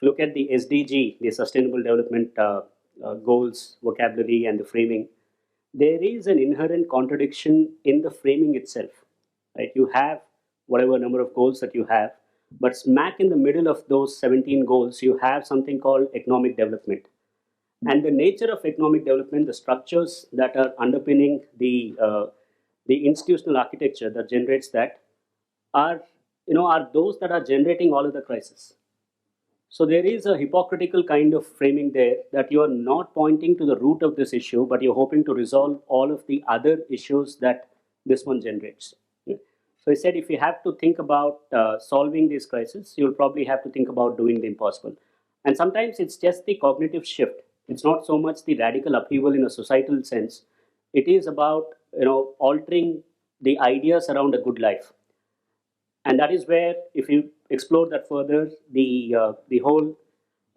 if you look at the SDG, the Sustainable Development Goals, vocabulary, and the framing, there is an inherent contradiction in the framing itself. Right? You have whatever number of goals that you have, but smack in the middle of those 17 goals, you have something called economic development. And the nature of economic development, the structures that are underpinning the institutional architecture that generates that are, are those that are generating all of the crisis. So there is a hypocritical kind of framing there, that you are not pointing to the root of this issue, but you're hoping to resolve all of the other issues that this one generates. So I said, if you have to think about solving this crisis, you'll probably have to think about doing the impossible. And sometimes it's just the cognitive shift. It's not so much the radical upheaval in a societal sense. It is about altering the ideas around a good life. And that is where, if you explore that further, the whole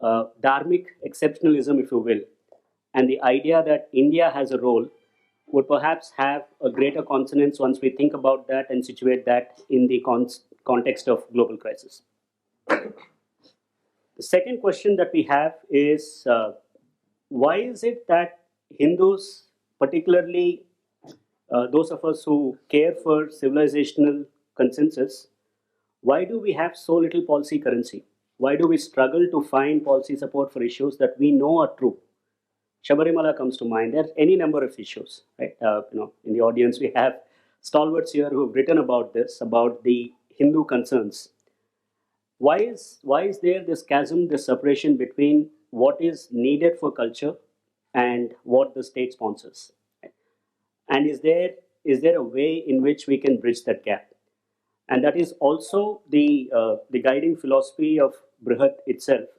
Dharmic exceptionalism, if you will, and the idea that India has a role would perhaps have a greater consonance once we think about that and situate that in the context of global crisis. The second question that we have is, why is it that Hindus, particularly those of us who care for civilizational consensus, why do we have so little policy currency? Why do we struggle to find policy support for issues that we know are true? Shabarimala comes to mind. There are any number of issues, right? In the audience we have stalwarts here who have written about this, about the Hindu concerns. Why is there this chasm, this separation between what is needed for culture and what the state sponsors? Right? And is there a way in which we can bridge that gap? And that is also the guiding philosophy of Brihat itself,